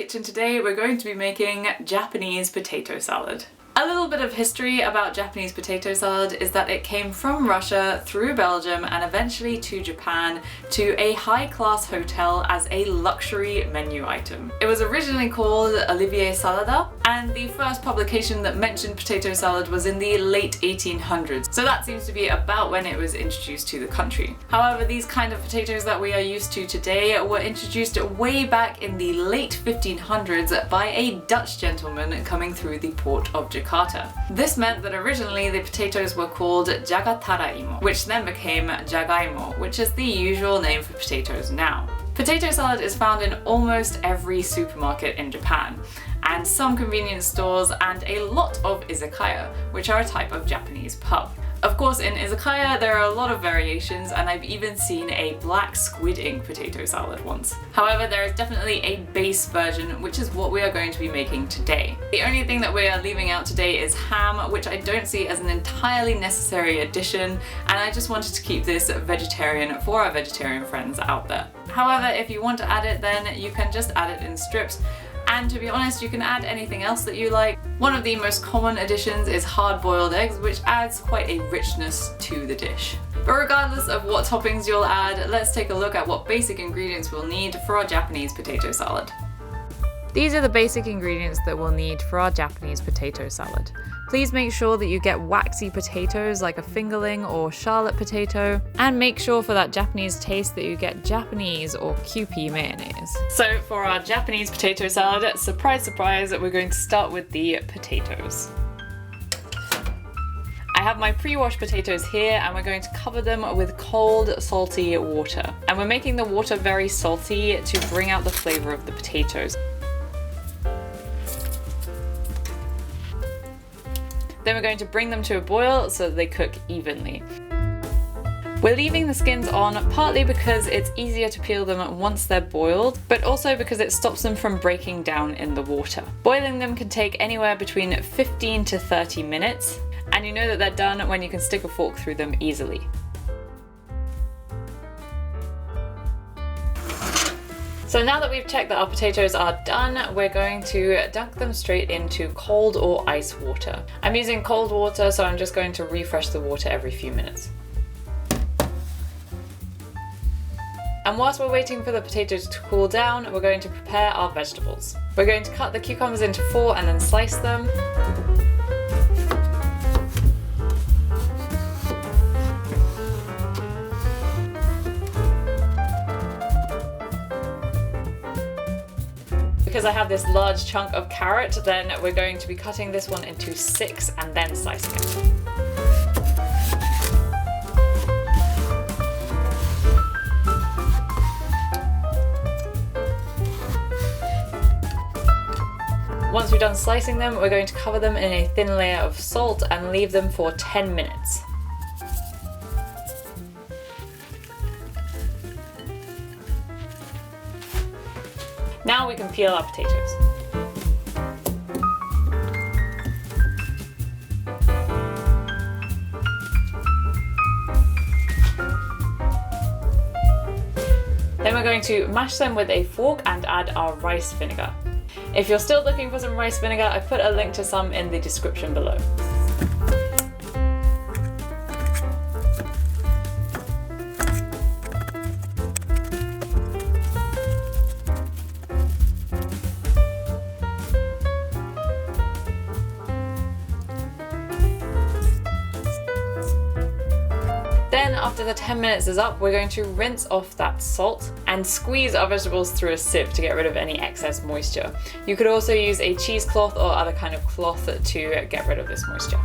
kitchen today we're going to be making Japanese potato salad. A little bit of history about Japanese potato salad is that it came from Russia through Belgium and eventually to Japan to a high-class hotel as a luxury menu item. It was originally called Olivier Salad, and the first publication that mentioned potato salad was in the late 1800s, so that seems to be about when it was introduced to the country. However, these kind of potatoes that we are used to today were introduced way back in the late 1500s by a Dutch gentleman coming through the port of Jakarta. This meant that originally the potatoes were called jagataraimo, which then became jagaimo, which is the usual name for potatoes now. Potato salad is found in almost every supermarket in Japan, and some convenience stores, and a lot of izakaya, which are a type of Japanese pub. Of course, in izakaya there are a lot of variations, and I've even seen a black squid ink potato salad once. However, there is definitely a base version, which is what we are going to be making today. The only thing that we are leaving out today is ham, which I don't see as an entirely necessary addition, and I just wanted to keep this vegetarian for our vegetarian friends out there. However, if you want to add it, then you can just add it in strips. And to be honest, you can add anything else that you like. One of the most common additions is hard-boiled eggs, which adds quite a richness to the dish. But regardless of what toppings you'll add, let's take a look at what basic ingredients we'll need for our Japanese potato salad. These are the basic ingredients that we'll need for our Japanese potato salad. Please make sure that you get waxy potatoes like a fingerling or Charlotte potato, and make sure for that Japanese taste that you get Japanese or Kewpie mayonnaise. So for our Japanese potato salad, surprise surprise, we're going to start with the potatoes. I have my pre-washed potatoes here, and we're going to cover them with cold, salty water. And we're making the water very salty to bring out the flavour of the potatoes. Then we're going to bring them to a boil so that they cook evenly. We're leaving the skins on partly because it's easier to peel them once they're boiled, but also because it stops them from breaking down in the water. Boiling them can take anywhere between 15 to 30 minutes, and you know that they're done when you can stick a fork through them easily. So now that we've checked that our potatoes are done, we're going to dunk them straight into cold or ice water. I'm using cold water, so I'm just going to refresh the water every few minutes. And whilst we're waiting for the potatoes to cool down, we're going to prepare our vegetables. We're going to cut the cucumbers into 4 and then slice them. Because I have this large chunk of carrot, then we're going to be cutting this one into 6 and then slicing it. Once we're done slicing them, we're going to cover them in a thin layer of salt and leave them for 10 minutes. Now we can peel our potatoes. Then we're going to mash them with a fork and add our rice vinegar. If you're still looking for some rice vinegar, I've put a link to some in the description below. Then after the 10 minutes is up, we're going to rinse off that salt and squeeze our vegetables through a sieve to get rid of any excess moisture. You could also use a cheesecloth or other kind of cloth to get rid of this moisture.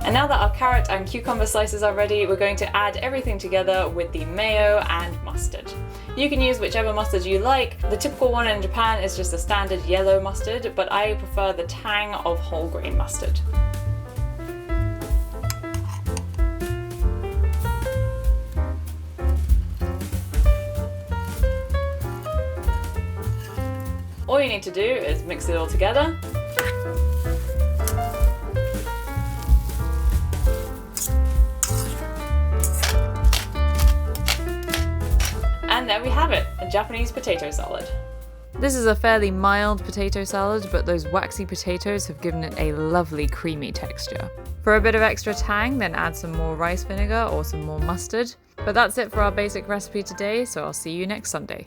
And now that our carrot and cucumber slices are ready, we're going to add everything together with the mayo and mustard. You can use whichever mustard you like. The typical one in Japan is just a standard yellow mustard, but I prefer the tang of whole grain mustard. you need to do is mix it all together. And there we have it, a Japanese potato salad. This is a fairly mild potato salad, but those waxy potatoes have given it a lovely creamy texture. For a bit of extra tang, then add some more rice vinegar or some more mustard. But that's it for our basic recipe today, so I'll see you next Sunday.